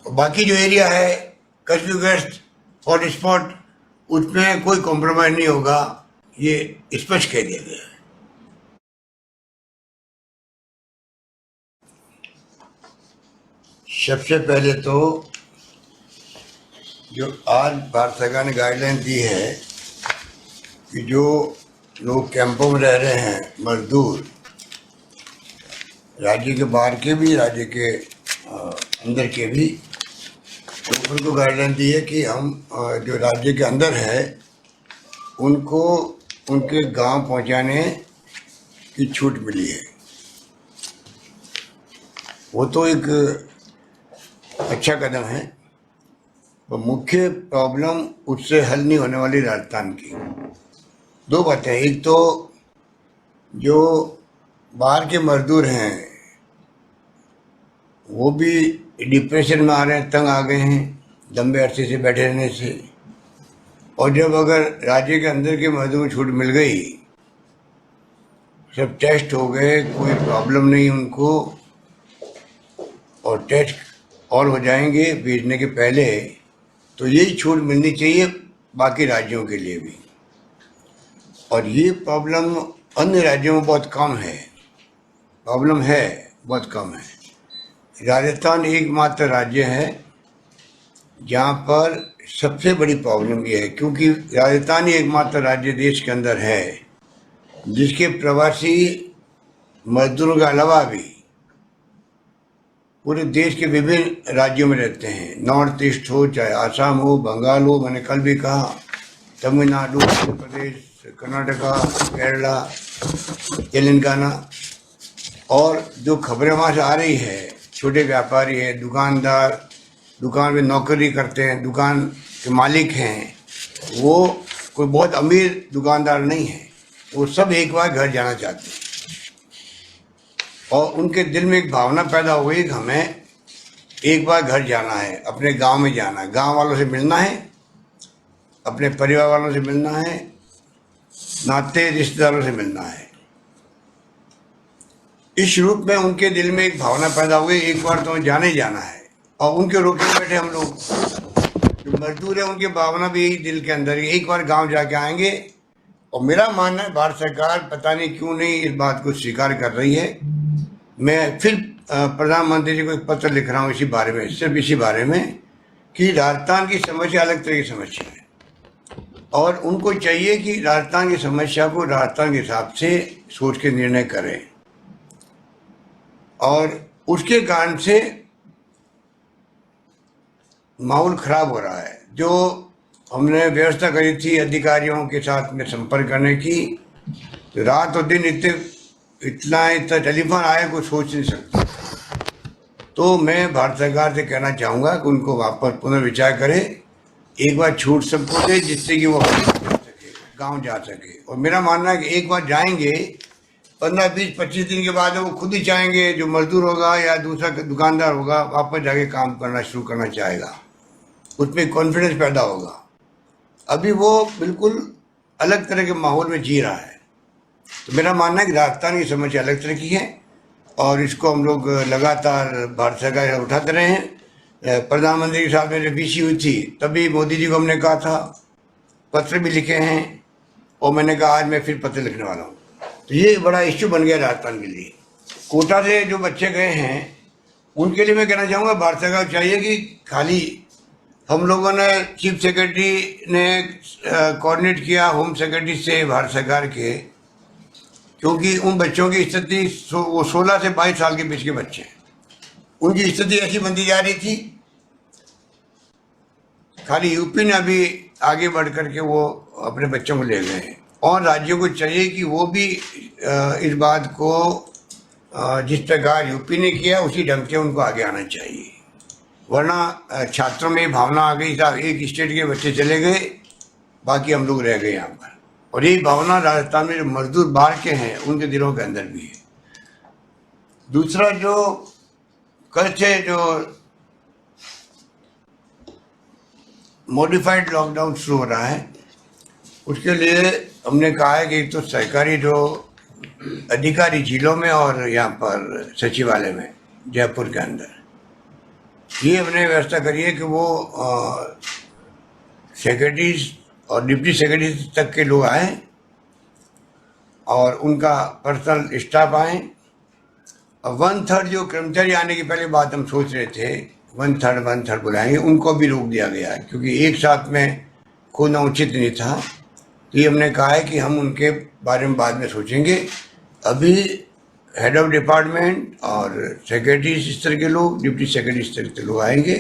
बाकी जो एरिया है कर्फ्यूग्रस्त हॉटस्पॉट, उसमें कोई कॉम्प्रोमाइज नहीं होगा, ये स्पष्ट कह दिया गया है। सबसे पहले तो जो आज भारत सरकार ने गाइडलाइन दी है कि जो लोग कैंपों में रह रहे हैं मजदूर, राज्य के बाहर के भी राज्य के अंदर के भी, तो उनको गाइडलाइन दी है कि हम जो राज्य के अंदर है उनको उनके गांव पहुंचाने की छूट मिली है। वो तो एक अच्छा कदम है, तो मुख्य प्रॉब्लम उससे हल नहीं होने वाली राजस्थान की। दो बातें, एक तो जो बाहर के मजदूर हैं वो भी डिप्रेशन में आ रहे हैं, तंग आ गए हैं लंबे अरसे से बैठे रहने से, और जब अगर राज्य के अंदर के मजदूर छूट मिल गई, सब टेस्ट हो गए, कोई प्रॉब्लम नहीं उनको, और टेस्ट और हो जाएंगे भेजने के पहले, तो यही छूट मिलनी चाहिए बाकी राज्यों के लिए भी। और ये प्रॉब्लम अन्य राज्यों में बहुत कम है, प्रॉब्लम है बहुत कम है। राजस्थान एकमात्र राज्य है जहाँ पर सबसे बड़ी प्रॉब्लम ये है, क्योंकि राजस्थान ही एकमात्र राज्य देश के अंदर है जिसके प्रवासी मजदूरों के अलावा भी पूरे देश के विभिन्न राज्यों में रहते हैं। नॉर्थ ईस्ट हो, चाहे आसाम हो, बंगाल हो, मैंने कल भी कहा, तमिलनाडु, मध्य प्रदेश, कर्नाटका, केरला, तेलंगाना। और जो खबरें वहाँ से आ रही है, छोटे व्यापारी हैं, दुकानदार, दुकान में नौकरी करते हैं, दुकान के मालिक हैं, वो कोई बहुत अमीर दुकानदार नहीं है, वो सब एक बार घर जाना चाहते हैं। और उनके दिल में एक भावना पैदा हो गई कि हमें एक बार घर जाना है, अपने गांव में जाना है, गांव वालों से मिलना है, अपने परिवार वालों से मिलना है, नाते रिश्तेदारों से मिलना है। इस रूप में उनके दिल में एक भावना पैदा हो गई, एक बार तो जाने जाना है। और उनके रोके बैठे हम लोग जो मजदूर है, उनकी भावना भी यही दिल के अंदर है, एक बार गांव जाके आएंगे। और मेरा मानना है भारत सरकार पता नहीं क्यों नहीं इस बात को स्वीकार कर रही है। मैं फिर प्रधानमंत्री जी को एक पत्र लिख रहा हूँ इसी बारे में, सिर्फ इसी बारे में, कि राजस्थान की समस्या अलग तरह की समस्या है, और उनको चाहिए कि राजस्थान की समस्या को राजस्थान के हिसाब से सोच के निर्णय करें। और उसके कारण से माहौल खराब हो रहा है। जो हमने व्यवस्था करी थी अधिकारियों के साथ में संपर्क करने की, तो रात और दिन इतना टेलीफोन आया कोई सोच नहीं सकता। तो मैं भारत सरकार से कहना चाहूँगा कि उनको वापस पुनर्विचार करें, एक बार छूट सबको दे जिससे कि वो गांव जा सके। और मेरा मानना है कि एक बार जाएंगे, 15, 20, 25 दिन के बाद वो खुद ही चाहेंगे, जो मजदूर होगा या दूसरा दुकानदार होगा, वापस जाके काम करना शुरू करना चाहेगा, उसमें कॉन्फिडेंस पैदा होगा। अभी वो बिल्कुल अलग तरह के माहौल में जी रहा है। तो मेरा मानना है कि राजस्थान की समस्या अलग तरह की है, और इसको हम लोग लगातार भारत सरकार से उठाते रहे हैं। प्रधानमंत्री के साथ मेरी बीसी हुई थी, तभी मोदी जी को हमने कहा था, पत्र भी लिखे हैं, और मैंने कहा आज मैं फिर पत्र लिखने वाला हूँ। तो ये बड़ा इश्यू बन गया राजस्थान के लिए। कोटा से जो बच्चे गए हैं उनके लिए मैं कहना चाहूँगा भारत सरकार को चाहिए कि खाली हम लोगों ने, चीफ सेक्रेटरी ने कोऑर्डिनेट किया होम सेक्रेटरी से भारत सरकार के, क्योंकि उन बच्चों की स्थिति वो 16 से 22 साल के बीच के बच्चे हैं, उनकी स्थिति ऐसी बनती जा रही थी। खाली यूपी ने अभी आगे बढ़ करके वो अपने बच्चों को ले गए हैं, और राज्यों को चाहिए कि वो भी इस बात को जिस प्रकार यूपी ने किया उसी ढंग से उनको आगे आना चाहिए। वरना छात्रों में भावना आ गई था, एक स्टेट के बच्चे चले गए, बाकी हम लोग रह गए यहाँ पर। और यही भावना राजस्थान में जो मजदूर बाहर के हैं उनके दिलों के अंदर भी है। दूसरा, जो कल से जो मॉडिफाइड लॉकडाउन शुरू हो रहा है, उसके लिए हमने कहा है कि एक तो सरकारी जो अधिकारी जिलों में और यहाँ पर सचिवालय में जयपुर के अंदर, ये हमने व्यवस्था करी है कि वो सेक्रेटरीज और डिप्टी सेक्रेटरी तक के लोग आएँ और उनका पर्सनल स्टाफ आए। और 1/3 जो कर्मचारी आने की पहले बात हम सोच रहे थे 1/3 बुलाएंगे, उनको भी रोक दिया गया है क्योंकि एक साथ में खोना उचित नहीं था। तो ये हमने कहा है कि हम उनके बारे में बाद में सोचेंगे। अभी हेड ऑफ डिपार्टमेंट और सेक्रेटरी इस तरह के लोग, डिप्टी सेक्रेटरी इस तरह के लोग आएंगे।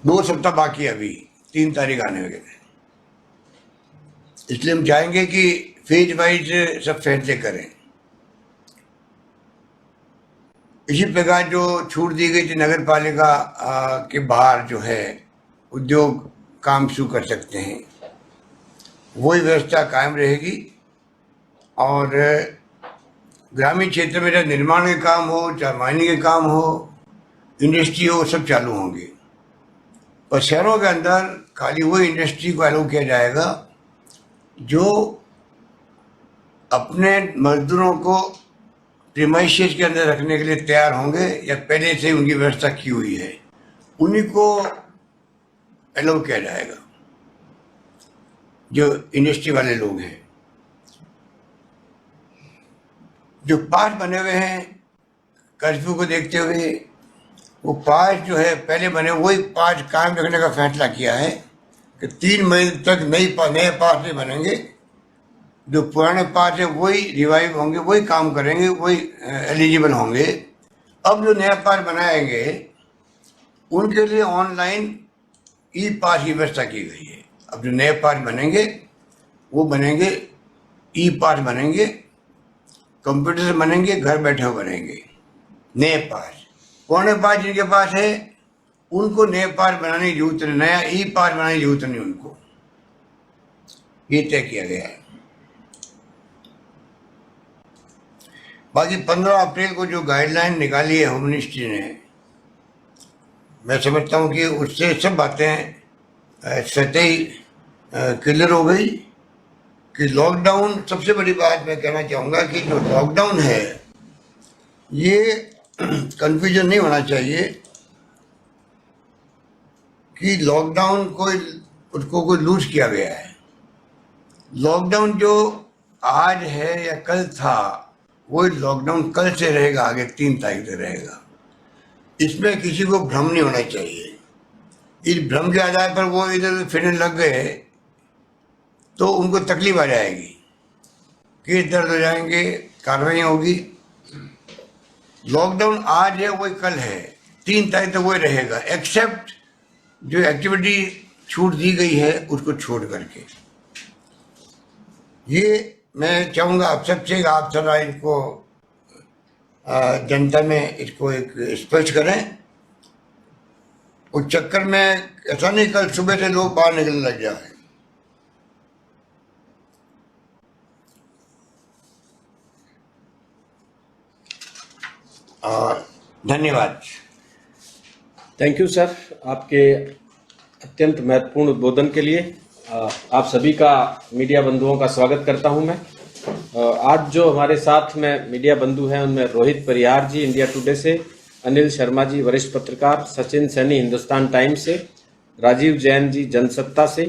2 सप्ताह बाकी है, अभी 3 तारीख आने वगैरह, इसलिए हम चाहेंगे कि फेज वाइज सब फैसले करें। इसी प्रकार जो छूट दी गई थी नगर पालिका के बाहर जो है उद्योग काम शुरू कर सकते हैं, वही व्यवस्था कायम रहेगी। और ग्रामीण क्षेत्र में चाहे निर्माण के काम हो, चाहे माइनिंग के काम हो, इंडस्ट्री हो, सब चालू होंगे। पर शहरों के अंदर खाली वही इंडस्ट्री को अलाउ किया जाएगा जो अपने मजदूरों को प्रीमाइसेस के अंदर रखने के लिए तैयार होंगे या पहले से उनकी व्यवस्था की हुई है, उन्हीं को अलाउ किया जाएगा। जो इंडस्ट्री वाले लोग हैं, जो पास बने हुए हैं कर्फ्यू को देखते हुए, वो पास जो है पहले बने वही पास कायम रखने का फैसला किया है कि 3 महीने तक नए पास नहीं बनेंगे। जो पुराने पास है वही रिवाइव होंगे, वही काम करेंगे, वही एलिजिबल होंगे। अब जो नया पास बनाएंगे उनके लिए ऑनलाइन ई पास की व्यवस्था की गई है। अब जो नए पास बनेंगे वो बनेंगे ई पास बनेंगे, कंप्यूटर से बनेंगे, घर बैठे हुए बनेंगे नए पास। पुराने पास जिनके पास है उनको नए पास बनाने की जरूरत नहीं, नया ई पास बनाने की जरूरत नहीं उनको, ये तय किया गया है। बाकी 15 अप्रैल को जो गाइडलाइन निकाली है होम मिनिस्ट्री ने, मैं समझता हूँ कि उससे सब बातें सतही क्लियर हो गई कि लॉकडाउन, सबसे बड़ी बात मैं कहना चाहूँगा कि जो लॉकडाउन है ये कन्फ्यूजन नहीं होना चाहिए कि लॉकडाउन उसको कोई लूज किया गया है। लॉकडाउन जो आज है या कल था वही लॉकडाउन कल से रहेगा, आगे 3 तारीख से रहेगा। इसमें किसी को भ्रम नहीं होना चाहिए। इस भ्रम के आधार पर वो इधर फिरने लग गए तो उनको तकलीफ आ जाएगी, केस दर्द हो जाएंगे, कार्रवाई होगी। लॉकडाउन आज है वही कल है, 3 तारीख तक वही रहेगा, एक्सेप्ट जो एक्टिविटी छूट दी गई है उसको छोड़ करके। ये मैं चाहूँगा आप सबसे, आप सब इसको जनता में इसको एक स्पष्ट करें। उस चक्कर में ऐसा नहीं कल सुबह से लोग बाहर निकलने लग जाए। धन्यवाद। थैंक यू सर, आपके अत्यंत महत्वपूर्ण उद्बोधन के लिए। आप सभी का, मीडिया बंधुओं का स्वागत करता हूं मैं। आज जो हमारे साथ में मीडिया बंधु हैं उनमें रोहित परिहार जी इंडिया टुडे से, अनिल शर्मा जी वरिष्ठ पत्रकार, सचिन सैनी हिंदुस्तान टाइम्स से, राजीव जैन जी जनसत्ता से,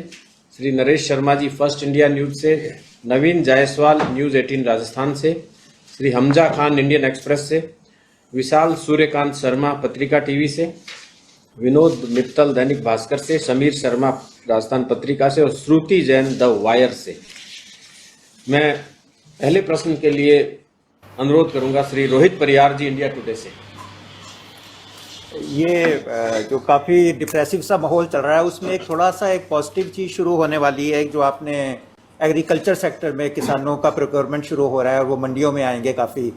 Shri Naresh Sharma ji first India news से, नवीन जायसवाल न्यूज 18 राजस्थान से, श्री हमजा खान इंडियन एक्सप्रेस से, विशाल सूर्यकांत शर्मा पत्रिका टीवी से, विनोद मित्तल दैनिक भास्कर से, समीर शर्मा राजस्थान पत्रिका से और श्रुति जैन द वायर से। मैं पहले प्रश्न के लिए अनुरोध करूंगा श्री रोहित परिहार जी इंडिया टुडे से। ये जो काफ़ी डिप्रेसिव सा माहौल चल रहा है उसमें एक थोड़ा सा एक पॉजिटिव चीज़ शुरू होने वाली है, जो आपने एग्रीकल्चर सेक्टर में किसानों का प्रोक्योरमेंट शुरू हो रहा है और वो मंडियों में आएंगे काफ़ी,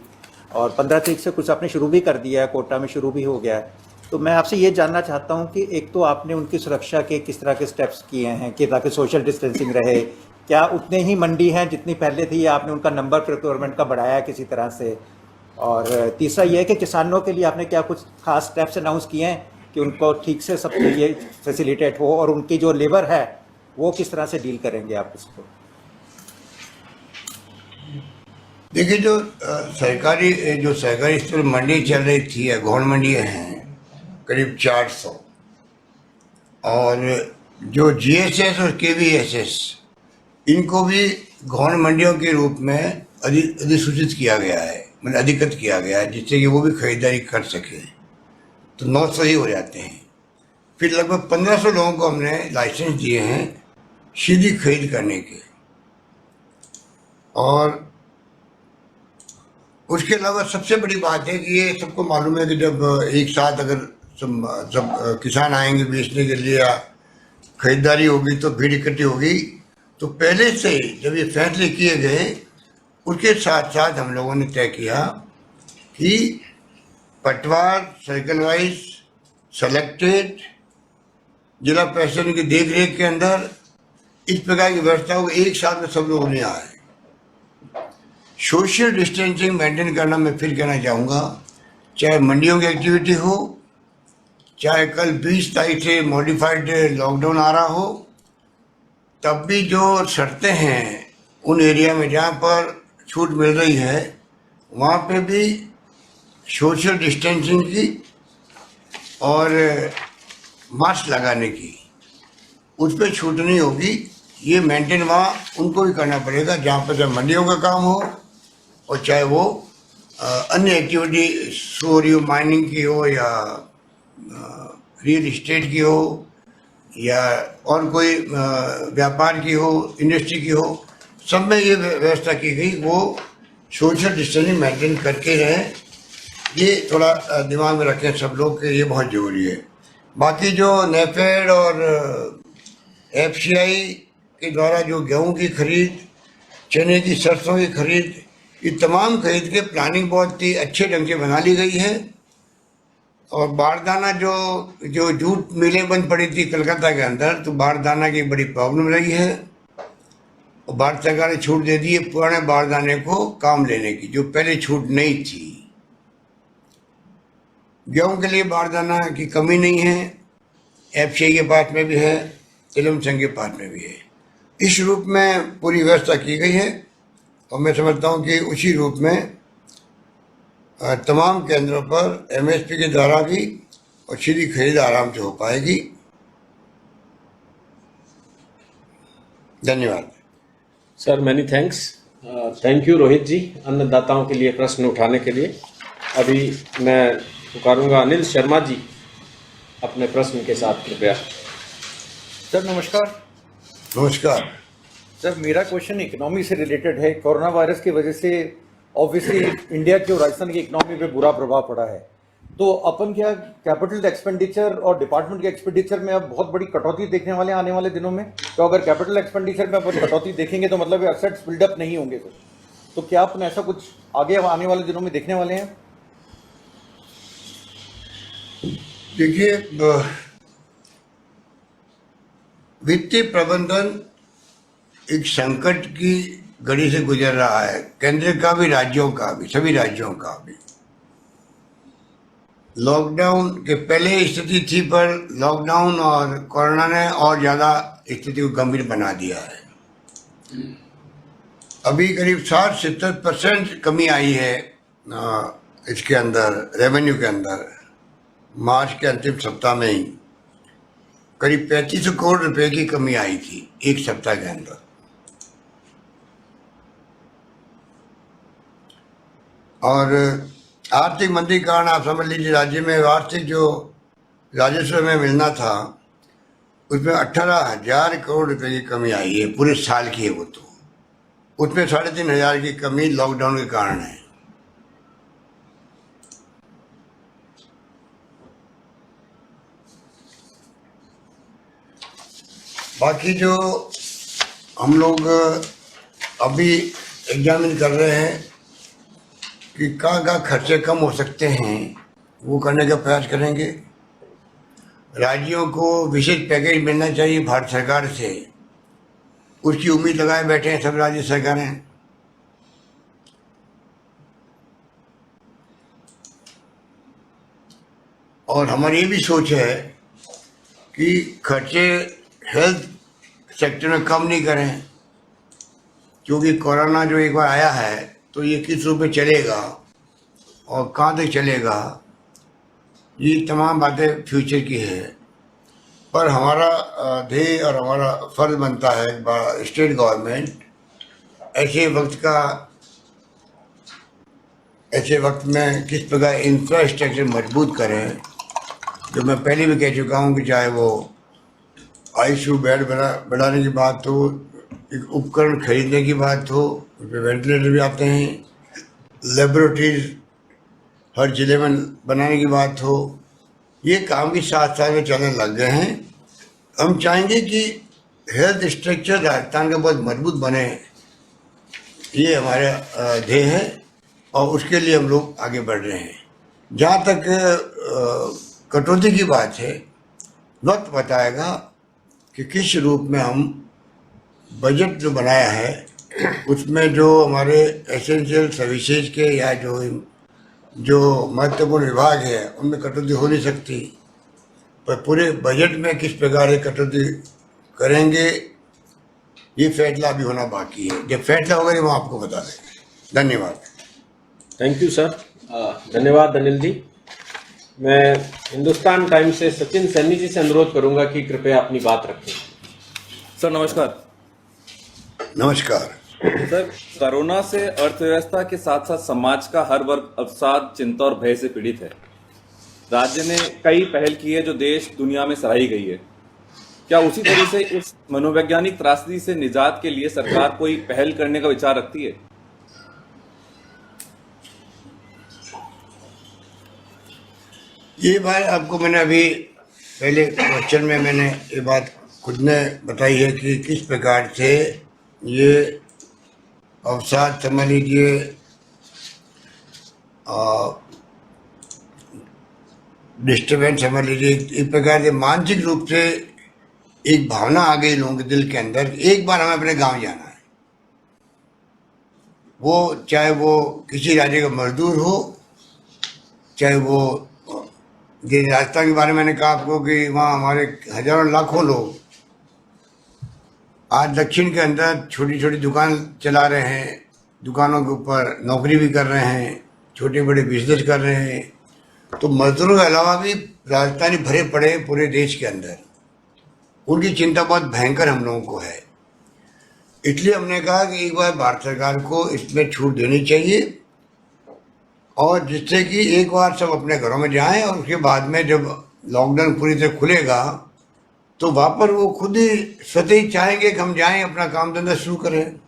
और 15 तारीख से कुछ आपने शुरू भी कर दिया है, कोटा में शुरू भी हो गया है। तो मैं आपसे ये जानना चाहता हूँ कि एक तो आपने उनकी सुरक्षा के किस तरह के स्टेप्स किए हैं कि ताकि सोशल डिस्टेंसिंग रहे, क्या उतने ही मंडी हैं जितनी पहले थी या आपने उनका नंबर प्रोक्योरमेंट का बढ़ाया है किसी तरह से, और तीसरा ये है कि किसानों के लिए आपने क्या कुछ खास स्टेप्स अनाउंस किए हैं कि उनको ठीक से सब ये फैसिलिटेट हो, और उनकी जो लेबर है वो किस तरह से डील करेंगे आप इसको? देखिए, जो सरकारी स्तर मंडी चल रही थी या गौण मंडियाँ हैं करीब 400, और जो जीएसएस और केवीएसएस इनको भी गौण मंडियों के रूप में अधिसूचित किया गया है, मतलब अधिकृत किया गया है, जिससे कि वो भी खरीदारी कर सके। तो 900 ही हो जाते हैं। फिर लगभग 1500 लोगों को हमने लाइसेंस दिए हैं सीधी खरीद करने के। और उसके अलावा सबसे बड़ी बात है कि ये सबको मालूम है कि जब एक साथ अगर सब किसान आएंगे बेचने के लिए या खरीदारी होगी तो भीड़ इकट्ठी होगी, तो पहले से जब ये फैसले किए गए उसके साथ साथ हम लोगों ने तय किया कि पटवार सर्कल वाइज सेलेक्टेड जिला प्रशासन की देख रेख के अंदर इस प्रकार की व्यवस्था हो, एक साथ में सब लोग नहीं आए। सोशल डिस्टेंसिंग मेंटेन करना मैं फिर कहना चाहूँगा, चाहे मंडियों की एक्टिविटी हो, चाहे कल 20 तारीख से मॉडिफाइड लॉकडाउन आ रहा हो, तब भी जो शर्तें हैं उन एरिया में जहाँ पर छूट मिल रही है वहाँ पे भी सोशल डिस्टेंसिंग की और मास्क लगाने की, उस पर छूट नहीं होगी। ये मेंटेन वहाँ उनको भी करना पड़ेगा जहाँ पर चाहे मंडियों का काम हो और चाहे वो अन्य एक्टिविटी सोरियो माइनिंग की हो या रियल इस्टेट की हो या और कोई व्यापार की हो, इंडस्ट्री की हो, सब में ये व्यवस्था की गई वो सोशल डिस्टेंसिंग मेंटेन करके रहें। ये थोड़ा दिमाग में रखें सब लोग कि ये बहुत ज़रूरी है। बाकी जो नेफेड और एफसीआई के द्वारा जो गेहूं की खरीद, चने की, सरसों की खरीद, ये तमाम खरीद के प्लानिंग बहुत ही अच्छे ढंग से बना ली गई है। और बारदाना जो जूट मिलें बंद पड़ी थी कलकत्ता के अंदर, तो बारदाना की बड़ी प्रॉब्लम रही है और भारत सरकार ने छूट दे दी है पुराने बारदाने को काम लेने की, जो पहले छूट नहीं थी। गेहूं के लिए बारदाना की कमी नहीं है, एफसीआई के पास में भी है, तिलम संघ के पास में भी है। इस रूप में पूरी व्यवस्था की गई है और मैं समझता हूं कि उसी रूप में तमाम केंद्रों पर एमएसपी के द्वारा भी और सीधी खरीद आराम से हो पाएगी। धन्यवाद sir, many thanks. Thank you Rohit ji, अन्नदाताओं के लिए प्रश्न उठाने के लिए। अभी मैं पुकारूंगा अनिल शर्मा जी अपने प्रश्न के साथ, कृपया। सर नमस्कार। नमस्कार सर, मेरा क्वेश्चन इकोनॉमी से रिलेटेड है। कोरोना वायरस की वजह से ऑब्वियसली इंडिया की और राजस्थान की इकोनॉमी पे बुरा प्रभाव पड़ा है, तो अपन क्या कैपिटल एक्सपेंडिचर और डिपार्टमेंट के एक्सपेंडिचर में अब बहुत बड़ी कटौती देखने वाले हैं आने वाले दिनों में? तो अगर कैपिटल एक्सपेंडिचर में अपन कटौती देखेंगे तो मतलब एसेट्स बिल्डअप नहीं होंगे सर, तो क्या अपन ऐसा कुछ आगे आने वाले दिनों में देखने वाले हैं? देखिए, वित्तीय प्रबंधन एक संकट की घड़ी से गुजर रहा है, केंद्र का भी, राज्यों का भी, सभी राज्यों का भी। लॉकडाउन के पहले स्थिति थी, पर लॉकडाउन और कोरोना ने और ज़्यादा स्थिति को गंभीर बना दिया है। अभी करीब 60-70% कमी आई है इसके अंदर, रेवेन्यू के अंदर। मार्च के अंतिम सप्ताह में ही करीब 3500 करोड़ रुपए की कमी आई थी एक सप्ताह के अंदर। और आर्थिक मंदी के कारण आप समझ लीजिए राज्य में वार्षिक जो राजस्व में मिलना था उसमें 18,000 करोड़ रुपए की कमी आई है, पूरे साल की है वो। तो उसमें 3,500 की कमी लॉकडाउन के कारण है। बाकी जो हम लोग अभी एग्जामिन कर रहे हैं कि कहाँ खर्चे कम हो सकते हैं, वो करने का प्रयास करेंगे। राज्यों को विशेष पैकेज मिलना चाहिए भारत सरकार से, उसकी उम्मीद लगाए बैठे हैं सब राज्य सरकारें। और हमारी ये भी सोच है कि खर्चे हेल्थ सेक्टर में कम नहीं करें, क्योंकि कोरोना जो एक बार आया है तो ये किस रूप में चलेगा और कहाँ तक चलेगा, ये तमाम बातें फ्यूचर की है। पर हमारा ध्येय और हमारा फर्ज बनता है स्टेट गवर्नमेंट ऐसे वक्त में किस प्रकार इंफ्रास्ट्रक्चर मजबूत करें। जो मैं पहले भी कह चुका हूँ कि चाहे वो आईसीयू बेड बढ़ाने की बात हो, एक उपकरण खरीदने की बात हो, उसमें वेंटिलेटर भी आते हैं, लेबोरेटरीज हर जिले में बनाने की बात हो, ये काम भी साथ साथ में चलने लग गए हैं। हम चाहेंगे कि हेल्थ स्ट्रक्चर राजस्थान का बहुत मजबूत बने, ये हमारा ध्येय है और उसके लिए हम लोग आगे बढ़ रहे हैं। जहाँ तक कटौती की बात है, वक्त बताएगा कि किस रूप में हम बजट जो बनाया है उसमें जो हमारे एसेंशियल सर्विसेज के या जो महत्वपूर्ण विभाग है उनमें कटौती हो नहीं सकती, पर पूरे बजट में किस प्रकार कटौती करेंगे ये फैसला अभी होना बाकी है। जब फैसला होगा ये हम आपको बता देंगे। धन्यवाद। Thank you sir. धन्यवाद अनिल जी। मैं हिंदुस्तान टाइम्स से सचिन सैनी जी से अनुरोध करूंगा कि कृपया अपनी बात रखें। सर नमस्कार। नमस्कार सर, कोरोना से अर्थव्यवस्था के साथ साथ समाज का हर वर्ग अवसाद, चिंता और भय से पीड़ित है। राज्य ने कई पहल की है जो देश दुनिया में सराही गई है। क्या उसी तरह से इस मनोवैज्ञानिक त्रासदी से निजात के लिए सरकार कोई पहल करने का विचार रखती है? ये बात आपको मैंने अभी पहले क्वेश्चन में मैंने ये बात खुद ने बताई है कि किस प्रकार से ये अवसाद समझ लीजिए, डिस्टर्बेंस समझ लीजिए, इस प्रकार से मानसिक रूप से एक भावना आ गई लोगों के दिल के अंदर। एक बार हमें अपने गांव जाना है, वो चाहे वो किसी राज्य का मजदूर हो, चाहे वो ये राजस्थान के बारे में मैंने कहा आपको कि वहाँ हमारे हजारों लाखों लोग आज दक्षिण के अंदर छोटी छोटी दुकान चला रहे हैं, दुकानों के ऊपर नौकरी भी कर रहे हैं, छोटे बड़े बिजनेस कर रहे हैं। तो मजदूरों के अलावा भी राजस्थानी भरे पड़े हैं पूरे देश के अंदर। उनकी चिंता बहुत भयंकर हम लोगों को है। इसलिए हमने कहा कि एक बार भारत सरकार को इसमें छूट देनी चाहिए और जिससे कि एक बार सब अपने घरों में जाएं और उसके बाद में जब लॉकडाउन पूरी तरह खुलेगा तो वहाँ पर वो खुद ही स्वतः ही चाहेंगे कि हम जाएं, अपना काम धंधा शुरू करें।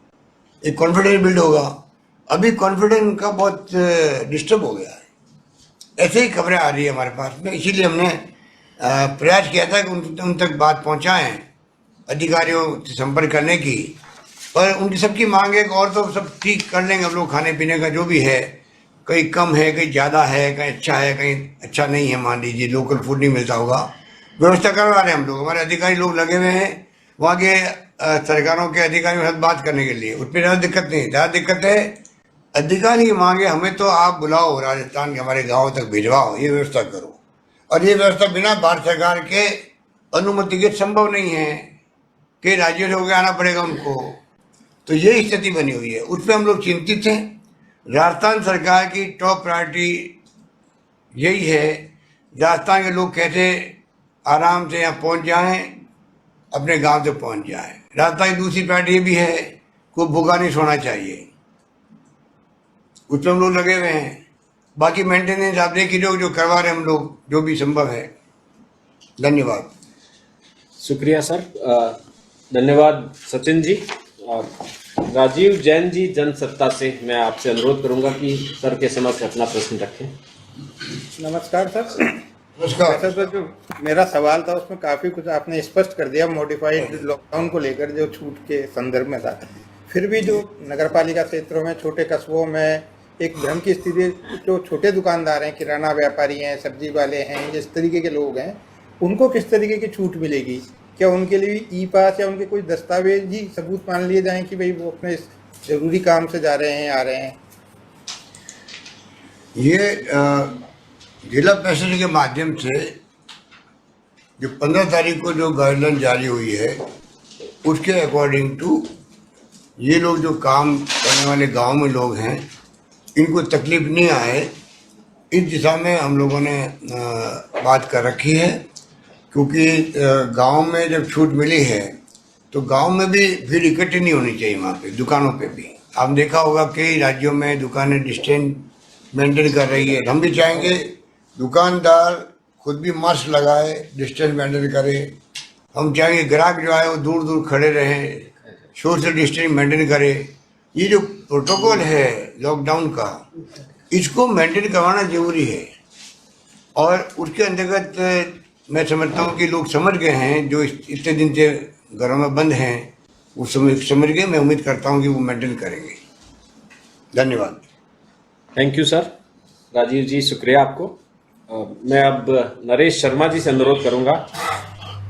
एक कॉन्फिडेंस बिल्ड होगा। अभी कॉन्फिडेंस उनका बहुत डिस्टर्ब हो गया है। ऐसे ही खबरें आ रही है हमारे पास में, इसीलिए हमने प्रयास किया था कि उन तक बात पहुँचाएँ, अधिकारियों से संपर्क करने की। पर उनकी सबकी मांग है कि और तो सब ठीक कर लेंगे हम लोग, खाने पीने का जो भी है, कहीं कम है, कहीं ज़्यादा है, कहीं अच्छा है, कहीं अच्छा नहीं है, मान लीजिए लोकल फूड नहीं मिलता होगा, व्यवस्था करवा रहे हैं हम लोग। हमारे अधिकारी लोग लगे हुए हैं वहाँ के सरकारों के अधिकारियों के साथ बात करने के लिए। उसमें ज़्यादा दिक्कत नहीं, ज़्यादा दिक्कत है अधिकारी की मांगे हमें तो आप बुलाओ, राजस्थान के हमारे गाँव तक भिजवाओ, ये व्यवस्था करो। और ये व्यवस्था बिना भारत सरकार के अनुमति के संभव नहीं है कि राज्यों से होकर आना पड़ेगा उनको। तो ये स्थिति बनी हुई है, उस पर हम लोग चिंतित हैं। राजस्थान सरकार की टॉप प्रायोरिटी यही है, राजस्थान के लोग कैसे आराम से यहाँ पहुँच जाएं, अपने गांव तक पहुँच जाएं। राजस्थान की दूसरी प्रायोरिटी ये भी है, कोई भूखा नहीं सोना चाहिए, उस पर हम लोग लगे हुए हैं। बाकी मेंटेनेंस आप देख लीजिए जो करवा रहे हैं हम लोग, जो भी संभव है। धन्यवाद। शुक्रिया सर। धन्यवाद सचिन जी। राजीव जैन जी जनसत्ता से मैं आपसे अनुरोध करूंगा कि सर के समक्ष अपना प्रश्न रखें। नमस्कार सर। नमस्कार। वैसे तो जो मेरा सवाल था उसमें काफ़ी कुछ आपने स्पष्ट कर दिया, मॉडिफाइड लॉकडाउन को लेकर जो छूट के संदर्भ में था। फिर भी जो नगरपालिका क्षेत्रों में, छोटे कस्बों में एक भ्रम की स्थिति, जो छोटे दुकानदार हैं, किराना व्यापारी हैं, सब्जी वाले हैं, जिस तरीके के लोग हैं, उनको किस तरीके की छूट मिलेगी? क्या उनके लिए ई पास या उनके कोई दस्तावेज ही सबूत मान लिए जाएं कि भाई वो अपने जरूरी काम से जा रहे हैं, आ रहे हैं? ये जिला परिषद के माध्यम से जो 15 तारीख को जो गाइडलाइन जारी हुई है उसके अकॉर्डिंग टू ये लोग जो काम करने वाले गांव में लोग हैं, इनको तकलीफ नहीं आए, इस दिशा में हम लोगों ने बात कर रखी है। क्योंकि गांव में जब छूट मिली है तो गांव में भी भीड़ इकट्ठी नहीं होनी चाहिए, वहाँ पे दुकानों पे भी। आपने देखा होगा कई राज्यों में दुकानें डिस्टेंस मेंटेन कर रही है। हम भी चाहेंगे दुकानदार खुद भी मास्क लगाए, डिस्टेंस मेंटेन करे। हम चाहेंगे ग्राहक जो है वो दूर दूर खड़े रहे, सोशल डिस्टेंस मेंटेन करे। ये जो प्रोटोकॉल है लॉकडाउन का, इसको मेंटेन करवाना जरूरी है। और उसके अंतर्गत मैं समझता हूँ कि लोग समझ गए हैं, जो इतने दिन से घरों में बंद हैं वो समझ गए। मैं उम्मीद करता हूँ कि वो मेंटेन करेंगे। धन्यवाद। Thank you sir. Rajiv ji, शुक्रिया आपको। मैं अब नरेश शर्मा जी से अनुरोध करूंगा,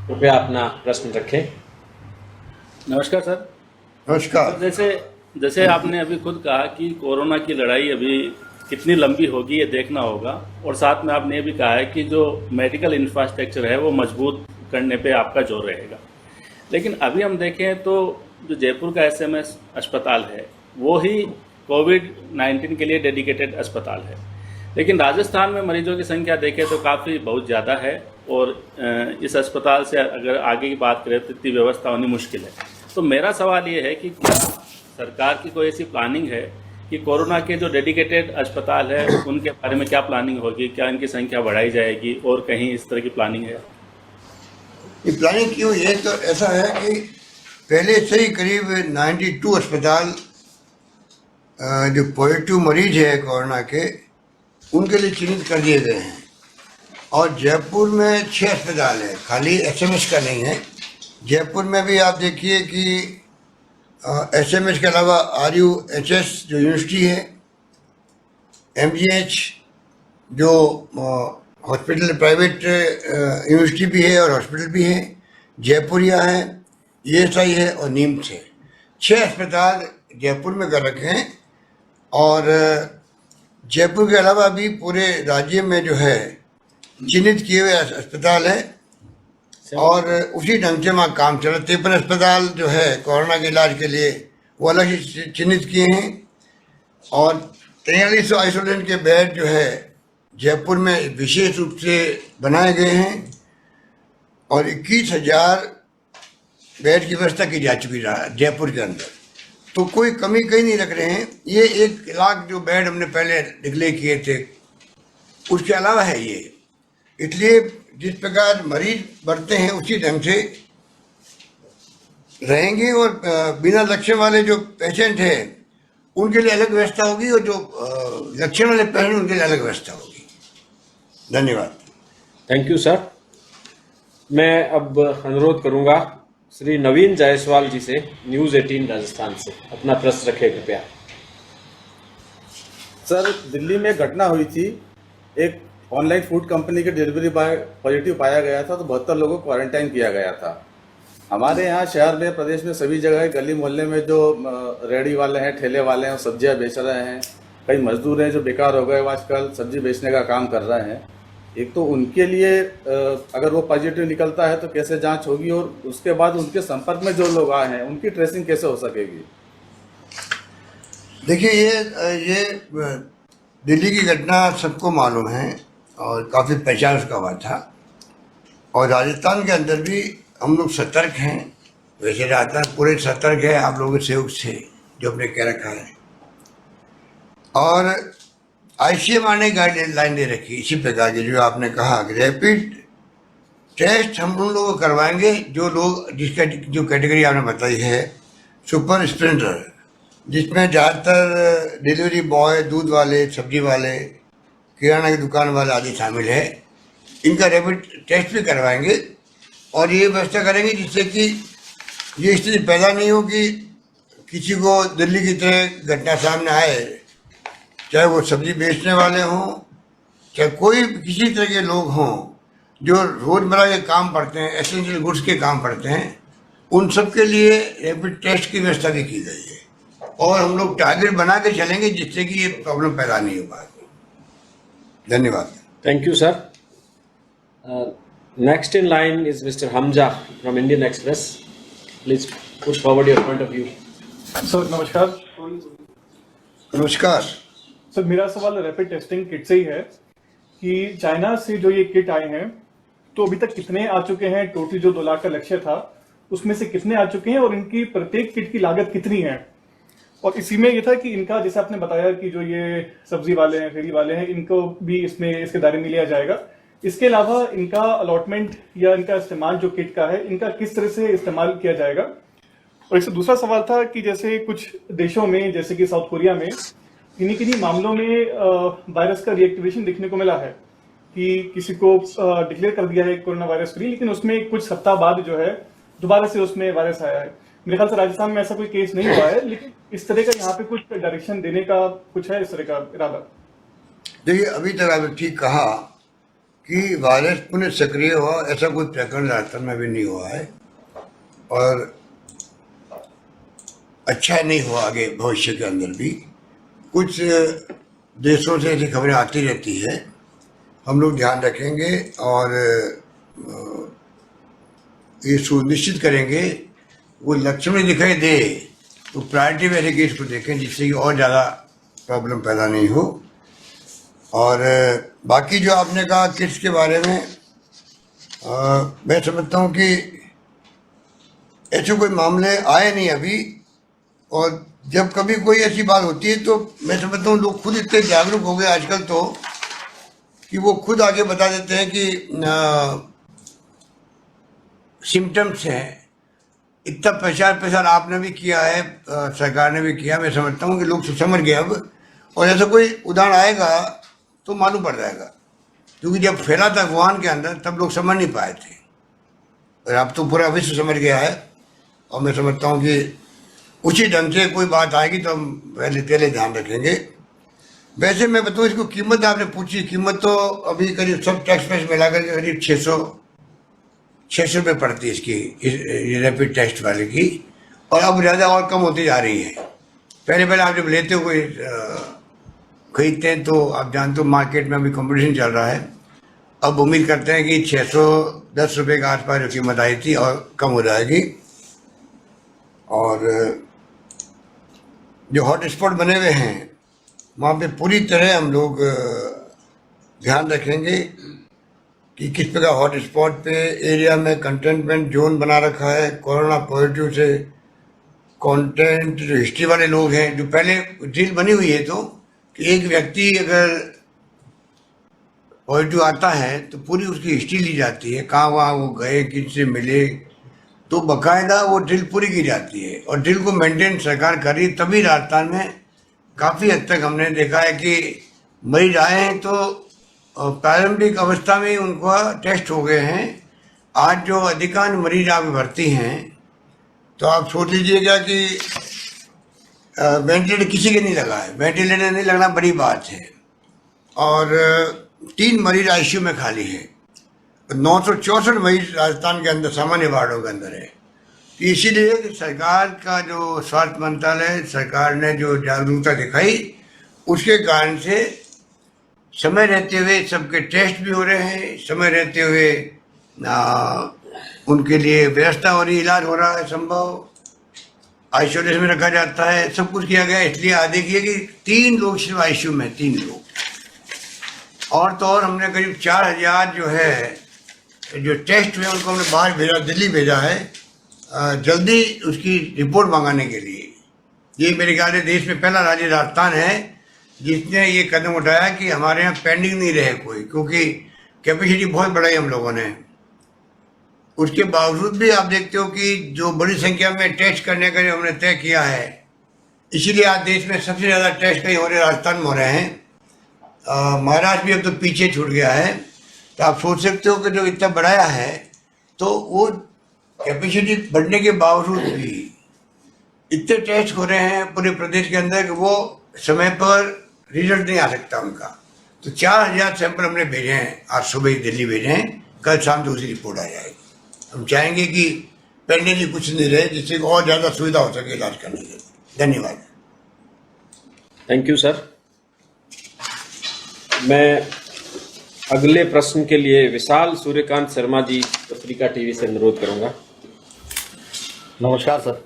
कृपया अपना प्रश्न रखें। नमस्कार सर। नमस्कार। जैसे आपने अभी खुद कहा कि कोरोना की लड़ाई अभी कितनी लंबी होगी ये देखना होगा, और साथ में आपने ये भी कहा है कि जो मेडिकल इंफ्रास्ट्रक्चर है वो मजबूत करने पे आपका जोर रहेगा। लेकिन अभी हम देखें तो जो जयपुर का एसएमएस अस्पताल है वो ही कोविड-19 के लिए डेडिकेटेड अस्पताल है, लेकिन राजस्थान में मरीजों की संख्या देखें तो काफ़ी बहुत ज़्यादा है, और इस अस्पताल से अगर आगे की बात करें तो इतनी व्यवस्था होनी मुश्किल है। तो मेरा सवाल ये है कि क्या सरकार की कोई ऐसी प्लानिंग है कि कोरोना के जो डेडिकेटेड अस्पताल है उनके बारे में क्या प्लानिंग होगी? क्या इनकी संख्या बढ़ाई जाएगी, और कहीं इस तरह की प्लानिंग है? ये प्लानिंग क्यों है? तो ऐसा है कि पहले से ही करीब 92 अस्पताल जो पॉजिटिव मरीज है कोरोना के, उनके लिए चिन्हित कर दिए गए हैं। और जयपुर में 6 अस्पताल है, खाली एसएमएस का नहीं है। जयपुर में भी आप देखिए कि एसएमएस के अलावा RUHS जो यूनिवर्सिटी है, MGH जो हॉस्पिटल प्राइवेट यूनिवर्सिटी भी है और हॉस्पिटल भी है, जयपुरिया है, ESI है और नीम्स है। 6 अस्पताल जयपुर में कर रखे हैं। और जयपुर के अलावा भी पूरे राज्य में जो है चिन्हित किए हुए अस्पताल है, और उसी ढंग से वहाँ काम चल रहा है। 53 अस्पताल जो है कोरोना के इलाज के लिए वो अलग से चिन्हित किए हैं, और 4300 आइसोलेशन के बेड जो है जयपुर में विशेष रूप से बनाए गए हैं, और 21,000 बेड की व्यवस्था की जा चुकी है जयपुर के अंदर। तो कोई कमी कहीं नहीं रख रहे हैं। ये 1 लाख जो बेड हमने पहले डिक्लेयर किए थे उसके अलावा है ये। इसलिए जिस प्रकार मरीज बढ़ते हैं उसी ढंग से रहेंगे, और बिना लक्षण वाले जो पेशेंट हैं उनके लिए अलग व्यवस्था होगी, और जो लक्षण वाले पेशेंट उनके लिए अलग व्यवस्था होगी। धन्यवाद। Thank you sir. मैं अब अनुरोध करूंगा श्री नवीन जायसवाल जी से, न्यूज़ 18 राजस्थान से, अपना प्रश्न रखें कृपया। सर, दिल्ली में घटना हुई थी, एक ऑनलाइन फूड कंपनी के डिलीवरी बॉय पॉजिटिव पाया गया था, तो 72 लोगों को क्वारंटाइन किया गया था। हमारे यहाँ शहर में, प्रदेश में सभी जगह गली मोहल्ले में जो रेहड़ी वाले हैं, ठेले वाले हैं, सब्जियां बेच रहे हैं, कई मजदूर हैं जो बेकार हो गए, आजकल सब्जी बेचने का काम कर रहे हैं। एक तो उनके लिए अगर वो पॉजिटिव निकलता है तो कैसे जांच होगी, और उसके बाद उनके संपर्क में जो लोग आए हैं उनकी ट्रेसिंग कैसे हो सकेगी? देखिए, ये दिल्ली की घटना सबको मालूम है और काफ़ी पहचान उसका हुआ था, और राजस्थान के अंदर भी हम लोग सतर्क हैं। वैसे राजस्थान पूरे सतर्क है, आप लोगों के सहयोग से जो हमने कह रखा है। और ICMR ने गाइडलाइन दे रखी इसी प्रकार की, जो आपने कहा कि रैपिड टेस्ट हम उन लोगों को करवाएंगे जो लोग, जिसका जो कैटेगरी आपने बताई है सुपर स्प्रेडर, जिसमें ज़्यादातर डिलीवरी बॉय, दूध वाले, सब्जी वाले, किराना की दुकान वाले आदि शामिल है। इनका रैपिड टेस्ट भी करवाएंगे, और ये व्यवस्था करेंगे जिससे कि ये स्थिति पैदा नहीं हो कि किसी को दिल्ली की तरह घटना सामने आए, चाहे वो सब्जी बेचने वाले हों, चाहे कोई किसी तरह के लोग हों जो रोज़मर्रा के काम पड़ते हैं, एसेंशियल गुड्स के काम पड़ते हैं, उन सब के लिए रैपिड टेस्ट की व्यवस्था भी की गई है। और हम लोग टारगेट बना के चलेंगे जिससे कि ये प्रॉब्लम पैदा नहीं हो पाएगी। धन्यवाद। Thank you sir. Next in line is mister Hamza from Indian express. Please put forward your point of view. Sir नमस्कार। नमस्कार। सर मेरा सवाल रैपिड टेस्टिंग किट से ही है कि चाइना से जो ये किट आए हैं तो अभी तक कितने आ चुके हैं? टोटल जो 2 लाख का लक्ष्य था उसमें से कितने आ चुके हैं और इनकी प्रत्येक किट की लागत कितनी है? और इसी में ये था कि इनका, जैसे आपने बताया कि जो ये सब्जी वाले हैं, फेरी वाले हैं, इनको भी इसमें इसके दायरे में लिया जाएगा। इसके अलावा इनका अलॉटमेंट या इनका इस्तेमाल जो किट का है, इनका किस तरह से इस्तेमाल किया जाएगा? और इससे दूसरा सवाल था कि जैसे कुछ देशों में, जैसे कि साउथ कोरिया में, किन्हीं मामलों में वायरस का रिएक्टिवेशन देखने को मिला है कि किसी को डिक्लेयर कर दिया है कोरोना वायरस फ्री, लेकिन उसमें कुछ सप्ताह बाद जो है दोबारा से उसमें वायरस आया है। मेरे ख्याल से राजस्थान में ऐसा कोई केस नहीं हुआ है, लेकिन इस तरह का यहाँ पे कुछ डायरेक्शन देने का कुछ है, इस तरह का इरादा? देखिए, अभी तक आपने ठीक कहा कि वायरस पुनः सक्रिय हुआ, ऐसा कोई प्रकरण राजस्थान में भी नहीं हुआ है और अच्छा नहीं हुआ आगे भविष्य के अंदर भी। कुछ देशों से ऐसी खबरें आती रहती है, हम लोग ध्यान रखेंगे और ये सुनिश्चित करेंगे वो लक्षण में दिखाई दे तो प्रायोरिटी में ऐसे केस को देखें जिससे कि और ज़्यादा प्रॉब्लम पैदा नहीं हो। और बाकी जो आपने कहा किट्स के बारे में, मैं समझता हूँ कि ऐसे कोई मामले आए नहीं अभी, और जब कभी कोई ऐसी बात होती है तो मैं समझता हूँ लोग खुद इतने जागरूक हो गए आजकल तो कि वो खुद आगे बता देते हैं कि सिम्टम्स हैं। इतना प्रचार आपने भी किया है, सरकार ने भी किया, मैं समझता हूँ कि लोग समझ गए अब, और ऐसा कोई उदाहरण आएगा तो मालूम पड़ जाएगा, क्योंकि जब फैला था वुहान के अंदर तब लोग समझ नहीं पाए थे, और अब तो पूरा विश्व समझ गया है। और मैं समझता हूँ कि उसी ढंग से कोई बात आएगी तो हम पहले ध्यान रखेंगे। वैसे मैं बताऊँ, इसको कीमत आपने पूछी, कीमत तो अभी करीब सब टैक्स वैक्स मिलाकर के करीब 600 रुपये पड़ती है इसकी, रैपिड टेस्ट वाले की, और अब ज़्यादा और कम होती जा रही है। पहले आप जब लेते हो कोई खरीदते हैं तो आप जानते हो मार्केट में अभी कंपटीशन चल रहा है। अब उम्मीद करते हैं कि 610 रुपये के आसपास जो कीमत आई थी और कम हो जाएगी। और जो हॉट स्पॉट बने हुए हैं वहाँ पे पूरी तरह हम लोग ध्यान रखेंगे कि किस प्रकार हॉट स्पॉट पे एरिया में कंटेनमेंट जोन बना रखा है। कोरोना पॉजिटिव से कंटेंट जो हिस्ट्री वाले लोग हैं, जो पहले ड्रिल बनी हुई है तो कि एक व्यक्ति अगर पॉजिटिव आता है तो पूरी उसकी हिस्ट्री ली जाती है, कहाँ वहाँ वो गए, किससे मिले, तो बाकायदा वो ड्रिल पूरी की जाती है। और ड्रिल को मेंटेन सरकार कर रही, तभी राजस्थान में काफ़ी हद तक हमने देखा है कि मरीज आए हैं तो प्रारंभिक अवस्था में उनका टेस्ट हो गए हैं। आज जो अधिकांश मरीज आप भर्ती हैं तो आप सोच लीजिएगा कि वेंटिलेटर किसी के नहीं लगा है, वेंटिलेटर नहीं लगना बड़ी बात है। और 3 मरीज आईसीयू में खाली है, 964 मरीज राजस्थान के अंदर सामान्य वार्डों के अंदर है। इसीलिए सरकार का जो स्वास्थ्य मंत्रालय, सरकार ने जो जागरूकता दिखाई, उसके कारण से समय रहते हुए सबके टेस्ट भी हो रहे हैं, समय रहते हुए उनके लिए व्यवस्था हो रही, इलाज हो रहा है, संभव आइसोलेशन में रखा जाता है, सब कुछ किया गया। इसलिए आज देखिए कि 3 लोग सिर्फ आईसीयू में, 3 लोग। और तो और हमने करीब 4000 जो है जो टेस्ट हुए उनको हमने बाहर भेजा, दिल्ली भेजा है जल्दी उसकी रिपोर्ट मंगाने के लिए। ये मेरे ख्याल से देश में पहला राज्य राजस्थान है जिसने ये कदम उठाया कि हमारे यहाँ पेंडिंग नहीं रहे कोई, क्योंकि कैपेसिटी बहुत बढ़ाई हम लोगों ने। उसके बावजूद भी आप देखते हो कि जो बड़ी संख्या में टेस्ट करने का जो हमने तय किया है, इसीलिए आज देश में सबसे ज़्यादा टेस्ट कहीं हो रहे राजस्थान में हो रहे हैं। महाराष्ट्र भी अब तो पीछे छूट गया है। तो आप सोच सकते हो कि जो इतना बढ़ाया है तो वो कैपेसिटी बढ़ने के बावजूद भी इतने टेस्ट हो रहे हैं पूरे प्रदेश के अंदर कि वो समय पर रिजल्ट नहीं आ सकता उनका। तो 4000 सैंपल हमने भेजे हैं, आज सुबह ही दिल्ली भेजे हैं, कल शाम दूसरी रिपोर्ट आ जाएगी। हम चाहेंगे कि पेंडेंटली कुछ नहीं रहे, जिससे और ज़्यादा सुविधा हो सके इलाज करने के लिए। धन्यवाद। Thank you sir. मैं अगले प्रश्न के लिए विशाल सूर्यकांत शर्मा जी पत्रिका टीवी से अनुरोध करूंगा। नमस्कार सर।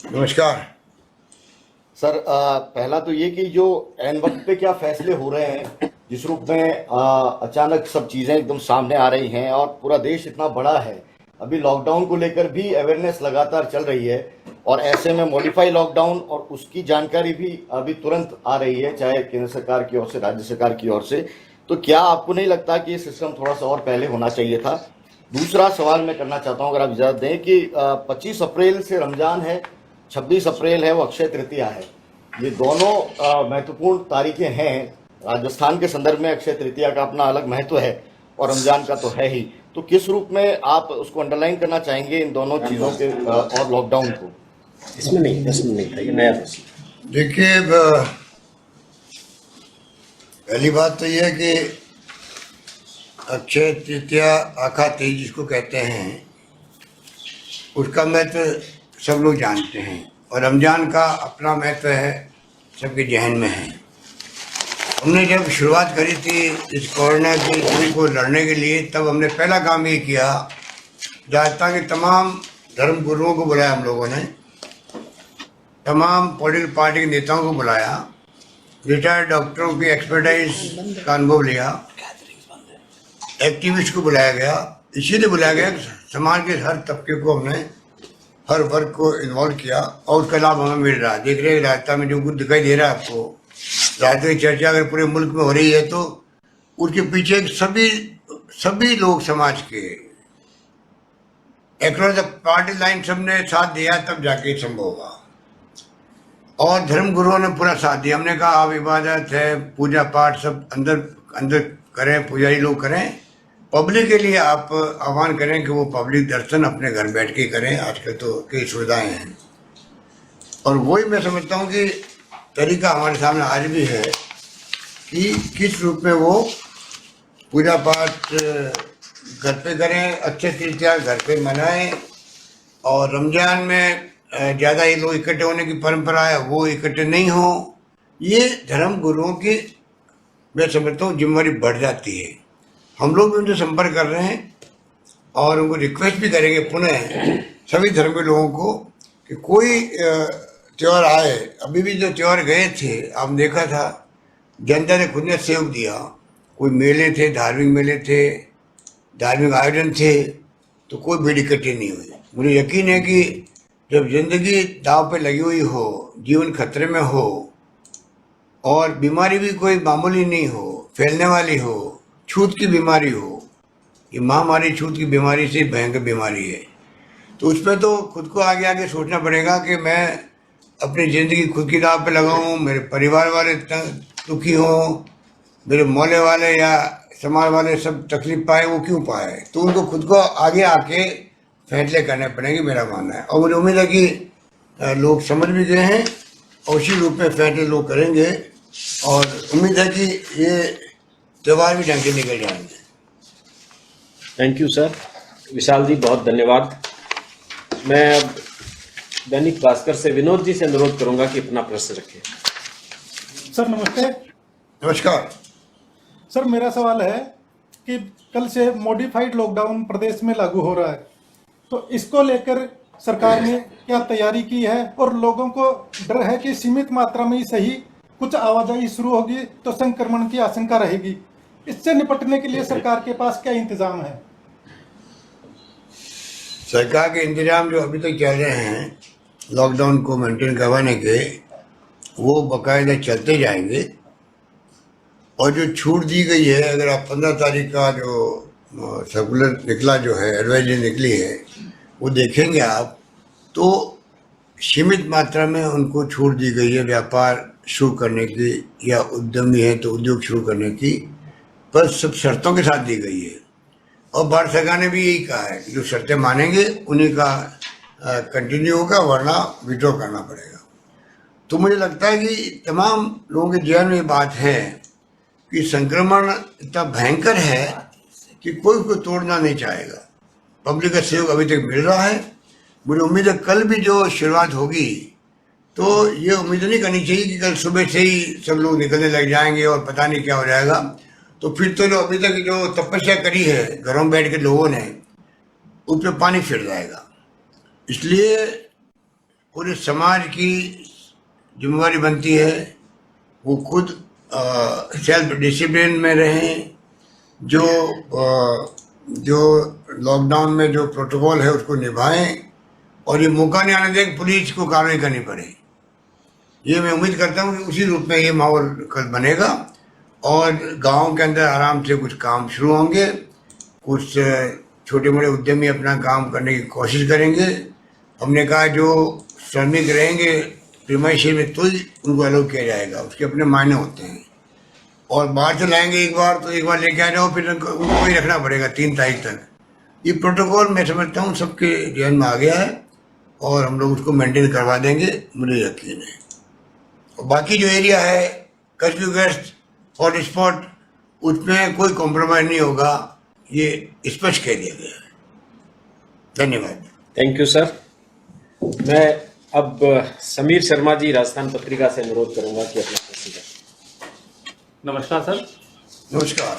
नमस्कार। सर पहला तो ये कि जो एन वक्त पे क्या फैसले हो रहे हैं, जिस रूप में अचानक सब चीजें एकदम सामने आ रही हैं और पूरा देश इतना बड़ा है, अभी लॉकडाउन को लेकर भी अवेयरनेस लगातार चल रही है और ऐसे में मॉडिफाई लॉकडाउन और उसकी जानकारी भी अभी तुरंत आ रही है, चाहे केंद्र सरकार की ओर से, राज्य सरकार की ओर से। तो क्या आपको नहीं लगता कि ये सिस्टम थोड़ा सा और पहले होना चाहिए था? दूसरा सवाल मैं करना चाहता हूं, अगर आप इजाजत दें, कि 25 अप्रैल से रमजान है, 26 अप्रैल है वो अक्षय तृतीया है। ये दोनों महत्वपूर्ण तारीखें हैं। राजस्थान के संदर्भ में अक्षय तृतीया का अपना अलग महत्व है और रमजान का तो है ही। तो किस रूप में आप उसको अंडरलाइन करना चाहेंगे इन दोनों चीजों के और लॉकडाउन को? इसमें नहीं था, ये नया प्रश्न। देखिए, पहली बात तो यह है कि अक्षय तृतीया, आखा तीज जिसको कहते हैं, उसका महत्व सब लोग जानते हैं और रमजान का अपना महत्व है, सबके जहन में है। हमने जब शुरुआत करी थी इस कोरोना की दूरी को लड़ने के लिए, तब हमने पहला काम ये किया, राजस्थान के तमाम धर्म गुरुओं को बुलाया, हम लोगों ने तमाम पॉलिटिकल पार्टी के नेताओं को बुलाया, रिटायर्ड डॉक्टरों की एक्सपर्टाइज का अनुभव लिया, एक्टिविस्ट को बुलाया गया। इसीलिए बुलाया गया कि समाज के हर तबके को हमने, हर वर्ग को इन्वॉल्व किया और उसका लाभ हमें मिल रहा है। देख रहे हैं राजस्थान में जो कुछ दिखाई दे रहा है आपको, राजनीतिक चर्चा अगर पूरे मुल्क में हो रही है तो उसके पीछे सभी लोग समाज के अक्रॉस द पार्टी लाइन सबने साथ दिया, तब जाके संभव होगा। और धर्म गुरुओं ने पूरा साथ दिया। हमने कहा आप इबादत है, पूजा पाठ सब अंदर करें, पुजारी लोग करें, पब्लिक के लिए आप आह्वान करें कि वो पब्लिक दर्शन अपने घर बैठ के करें। आजकल तो कई सुविधाएं हैं और वही मैं समझता हूँ कि तरीका हमारे सामने आज भी है कि किस रूप में वो पूजा पाठ घर पे करें, अच्छे तरीके घर पे मनाएं। और रमजान में ज़्यादा ही लोग इकट्ठे होने की परंपरा है, वो इकट्ठे नहीं हो। ये धर्म गुरुओं की मैं समझता हूँ जिम्मेदारी बढ़ जाती है। हम लोग भी उनसे संपर्क कर रहे हैं और उनको रिक्वेस्ट भी करेंगे पुनः सभी धर्म के लोगों को कि कोई त्यौहार आए। अभी भी जो त्यौहार गए थे, आपने देखा था, जनता ने खुद ने सहयोग दिया। कोई मेले थे, धार्मिक मेले थे, धार्मिक आयोजन थे, तो कोई भीड़ इकट्ठी नहीं हुई। मुझे यकीन है कि जब जिंदगी दाव पे लगी हुई हो, जीवन खतरे में हो और बीमारी भी कोई मामूली नहीं हो, फैलने वाली हो, छूत की बीमारी हो, ये महामारी छूत की बीमारी से भयंकर बीमारी है, तो उस पर तो खुद को आगे आगे सोचना पड़ेगा कि मैं अपनी ज़िंदगी खुद की दाव पे लगाऊं, मेरे परिवार वाले दुखी हों, मेरे मोहल्ले वाले या समाज वाले सब तकलीफ पाए, वो क्यों पाए। तो उनको खुद को आगे आके फैसले करने पड़ेंगे, मेरा मानना है। और मुझे उम्मीद है कि लोग समझ भी गए हैं और उसी रूप में फैसले लोग करेंगे और उम्मीद है कि ये त्यौहार भी ढंग से निकल जाएंगे। Thank you sir. Vishal ji बहुत धन्यवाद। मैं अब दैनिक भास्कर से विनोद जी से अनुरोध करूंगा कि अपना प्रश्न रखें। सर नमस्ते। नमस्कार सर, मेरा सवाल है कि कल से मॉडिफाइड लॉकडाउन प्रदेश में लागू हो रहा है, तो इसको लेकर सरकार ने क्या तैयारी की है और लोगों को डर है कि सीमित मात्रा में ही सही कुछ आवाजाही शुरू होगी तो संक्रमण की आशंका रहेगी। इससे निपटने के लिए सरकार के पास क्या इंतजाम है? सरकार के इंतजाम जो अभी तक चल रहे हैं लॉकडाउन को मेंटेन करवाने के, वो बाकायदा चलते जाएंगे। और जो छूट दी गई है, अगर आप 15 तारीख का जो सर्कुलर निकला जो है, एडवाइजरी निकली है, वो देखेंगे आप, तो सीमित मात्रा में उनको छूट दी गई है व्यापार शुरू करने की, या उद्यमी है तो उद्योग शुरू करने की, पर सब शर्तों के साथ दी गई है। और भारत सरकार ने भी यही कहा है कि जो शर्तें मानेंगे उन्हीं का कंटिन्यू होगा, वरना विड्रॉ करना पड़ेगा। तो मुझे लगता है कि तमाम लोगों के जीवन में ये बात है कि संक्रमण इतना भयंकर है कि कोई उसको तोड़ना नहीं चाहेगा। पब्लिक का सहयोग अभी तक मिल रहा है। मुझे उम्मीद है कल भी जो शुरुआत होगी, तो ये उम्मीद नहीं करनी चाहिए कि कल सुबह से ही सब लोग निकलने लग जाएंगे और पता नहीं क्या हो जाएगा। तो फिर तो जो अभी तक जो तपस्या करी है घरों में बैठ के लोगों ने, उस पर पानी फिर जाएगा। इसलिए पूरे समाज की जिम्मेवारी बनती है वो खुद सेल्फ डिसिप्लिन में रहें, जो लॉकडाउन में जो प्रोटोकॉल है उसको निभाएं, और ये मौका नहीं आने दें कि पुलिस को कार्रवाई करनी पड़े। ये मैं उम्मीद करता हूँ कि उसी रूप में ये माहौल कल बनेगा और गांव के अंदर आराम से कुछ काम शुरू होंगे, कुछ छोटे बड़े उद्यमी अपना काम करने की कोशिश करेंगे। हमने कहा जो श्रमिक रहेंगे प्रीमाइसी में तो ही उनको अलाउ किया जाएगा, उसके अपने मायने होते हैं। और बाहर से लाएंगे एक बार तो एक बार लेके आ जाओ, फिर उनको ही रखना पड़ेगा 3 तारीख तक। ये प्रोटोकॉल मैं समझता हूँ सबके ध्यान में आ गया है और हम लोग उसको मेंटेन करवा देंगे, मुझे यकीन है। और बाकी जो एरिया है कर्फ्यूग्रस्त हॉट स्पॉट, उसमें कोई कॉम्प्रोमाइज नहीं होगा, ये स्पष्ट कह दिया गया है। धन्यवाद। Thank you sir. मैं अब समीर शर्मा जी राजस्थान पत्रिका से अनुरोध करूंगा कि अपना प्रश्न करें। नमस्कार सर। नमस्कार।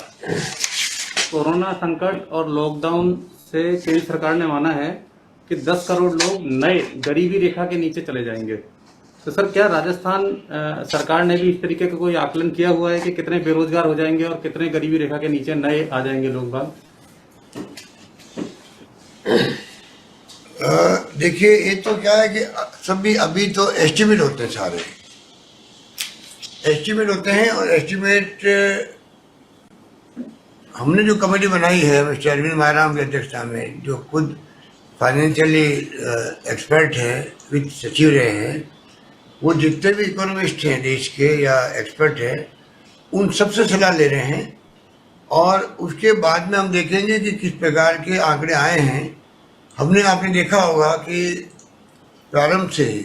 कोरोना संकट और लॉकडाउन से केंद्र सरकार ने माना है कि 10 करोड़ लोग नए गरीबी रेखा के नीचे चले जाएंगे। तो सर क्या राजस्थान सरकार ने भी इस तरीके का कोई आकलन किया हुआ है कि कितने बेरोजगार हो जाएंगे और कितने गरीबी रेखा के नीचे नए आ जाएंगे लोग बाग? देखिए ये तो क्या है कि सभी अभी तो एस्टिमेट होते हैं, सारे एस्टिमेट होते हैं। और एस्टिमेट हमने जो कमेटी बनाई है मिस्टर अरविंद मायराम की अध्यक्षता में, जो खुद फाइनेंशियली एक्सपर्ट हैं, वित्त सचिव रहे हैं, वो जितने भी इकोनॉमिस्ट हैं देश के या एक्सपर्ट हैं उन सबसे सलाह ले रहे हैं। और उसके बाद में हम देखेंगे कि किस प्रकार के आंकड़े आए हैं। आपने देखा होगा कि प्रारंभ से ही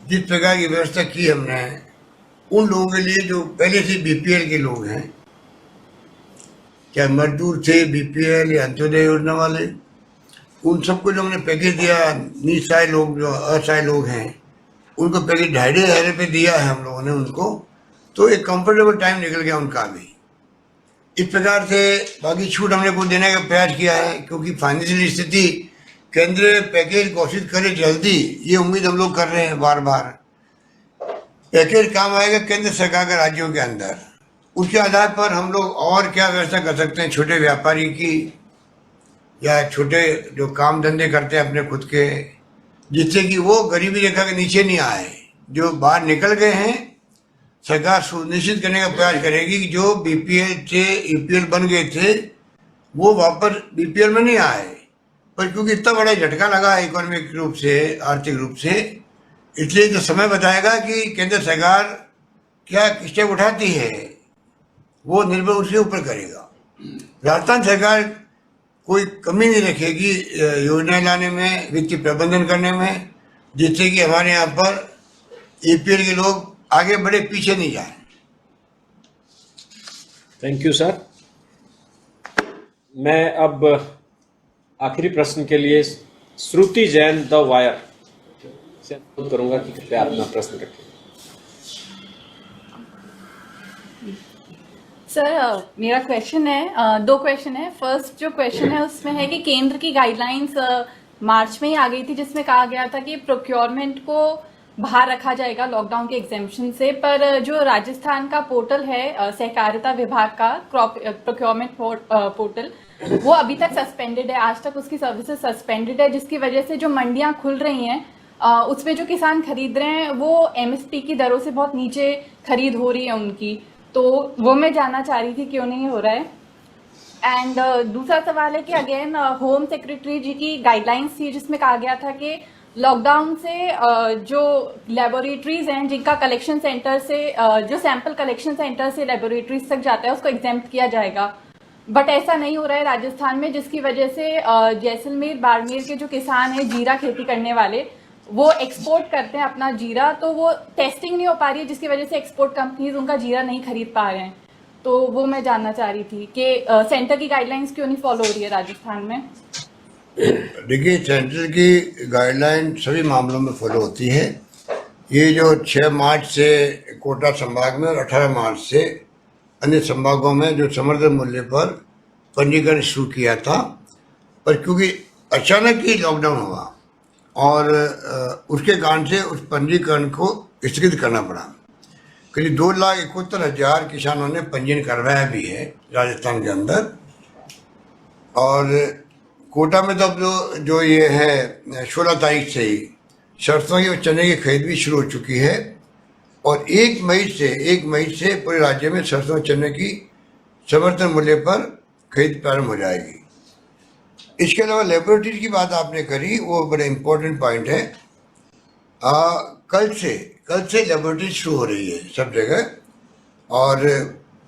जिस प्रकार की व्यवस्था की हमने उन लोगों के लिए जो पहले से बीपीएल के लोग हैं, चाहे मजदूर थे बीपीएल या अंत्योदय योजना वाले, उन सबको जो हमने पैकेज दिया, निसहाय लोग जो असहाय लोग हैं उनको पैकेज 2,500 रुपये दिया है हम लोगों ने उनको, तो एक कंफर्टेबल टाइम निकल गया उनका भी। इस प्रकार से बाकी छूट हमने को देने का प्रयास किया है, क्योंकि फाइनेंशियल स्थिति केंद्र पैकेज घोषित करे जल्दी, ये उम्मीद हम लोग कर रहे हैं बार बार। पैकेज काम आएगा केंद्र सरकार के राज्यों के अंदर, उसके आधार पर हम लोग और क्या व्यवस्था कर सकते हैं छोटे व्यापारी की या छोटे जो काम धंधे करते हैं अपने खुद के, जिससे कि वो गरीबी रेखा के नीचे नहीं आए। जो बाहर निकल गए हैं सरकार सुनिश्चित करने का प्रयास करेगी कि जो बीपीएल से ईपीएल बन गए थे वो वापस बीपीएल में नहीं आए। पर क्योंकि इतना बड़ा झटका लगा है इकोनॉमिक रूप से, आर्थिक रूप से, इसलिए जो समय बताएगा कि केंद्र सरकार क्या स्टेप उठाती है वो निर्भर उसके ऊपर करेगा। राजस्थान सरकार कोई कमी नहीं रखेगी योजनाएं लाने में, वित्तीय प्रबंधन करने में, जिससे कि हमारे यहाँ पर ईपीएल के लोग आगे बढ़े, पीछे नहीं जाए। Thank you sir. मैं अब आखिरी प्रश्न के लिए श्रुति जैन द वायर से अनुरोध करूंगा कि कृपया अपना प्रश्न रखें। सर मेरा क्वेश्चन है, 2 क्वेश्चन है। फर्स्ट जो क्वेश्चन है उसमें है कि केंद्र की गाइडलाइंस मार्च में ही आ गई थी जिसमें कहा गया था कि प्रोक्योरमेंट को बाहर रखा जाएगा लॉकडाउन के एग्जेम्पशन से, पर जो राजस्थान का पोर्टल है सहकारिता विभाग का प्रोक्योरमेंट पोर्टल, वो अभी तक सस्पेंडेड है। आज तक उसकी सर्विसेज सस्पेंडेड है, जिसकी वजह से जो मंडियां खुल रही हैं उसमें जो किसान खरीद रहे हैं वो एमएसपी की दरों से बहुत नीचे खरीद हो रही है उनकी। तो वो मैं जानना चाह रही थी क्यों नहीं हो रहा है। एंड दूसरा सवाल है कि अगेन होम सेक्रेटरी जी की गाइडलाइंस थी जिसमें कहा गया था कि लॉकडाउन से जो लेबोरेटरीज हैं जिनका कलेक्शन सेंटर से जो सैंपल कलेक्शन सेंटर से लेबोरेटरीज तक जाता है उसको एग्जेम्प्ट किया जाएगा, बट ऐसा नहीं हो रहा है राजस्थान में, जिसकी वजह से जैसलमेर बाड़मेर के जो किसान हैं जीरा खेती करने वाले वो एक्सपोर्ट करते हैं अपना जीरा, तो वो टेस्टिंग नहीं हो पा रही है जिसकी वजह से एक्सपोर्ट कंपनीज उनका जीरा नहीं खरीद पा रहे हैं। तो वो मैं जानना चाह रही थी कि सेंटर की गाइडलाइंस क्यों नहीं फॉलो हो रही है राजस्थान में। देखिए सेंटर की गाइडलाइन सभी मामलों में फॉलो होती है। ये जो 6 मार्च से कोटा संभाग में और 18 मार्च से अन्य संभागों में जो समर्थन मूल्य पर पंजीकरण शुरू किया था, पर क्योंकि अचानक ही लॉकडाउन हुआ और उसके कारण से उस पंजीकरण को स्थगित करना पड़ा। करीब 2,71,000 किसानों ने पंजीयन करवाया भी है राजस्थान के अंदर। और कोटा में तो अब जो ये है 16 तारीख से ही सरसों की और चने की खरीद भी शुरू हो चुकी है और 1 मई से पूरे राज्य में सरसों और चने की समर्थन मूल्य पर खरीद प्रारंभ हो जाएगी। इसके अलावा लेबोरेटरी की बात आपने करी, वो बड़े इम्पोर्टेंट पॉइंट है। कल से लेबोरेटरी शुरू हो रही है सब जगह और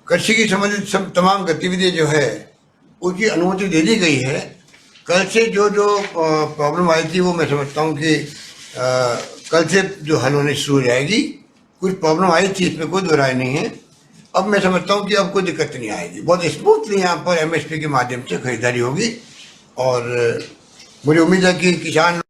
कृषि की संबंधित सब तमाम गतिविधियाँ जो है उसकी अनुमति दे दी गई है। कल से जो प्रॉब्लम आई थी वो मैं समझता हूँ कि कल से जो हल होने शुरू हो जाएगी। कुछ प्रॉब्लम आई थी, इसमें कोई दोहराई नहीं है। अब मैं समझता हूँ कि अब कोई दिक्कत नहीं आएगी, बहुत स्मूथली यहाँ पर MSP के माध्यम से खरीदारी होगी और मुझे उम्मीद है कि किसान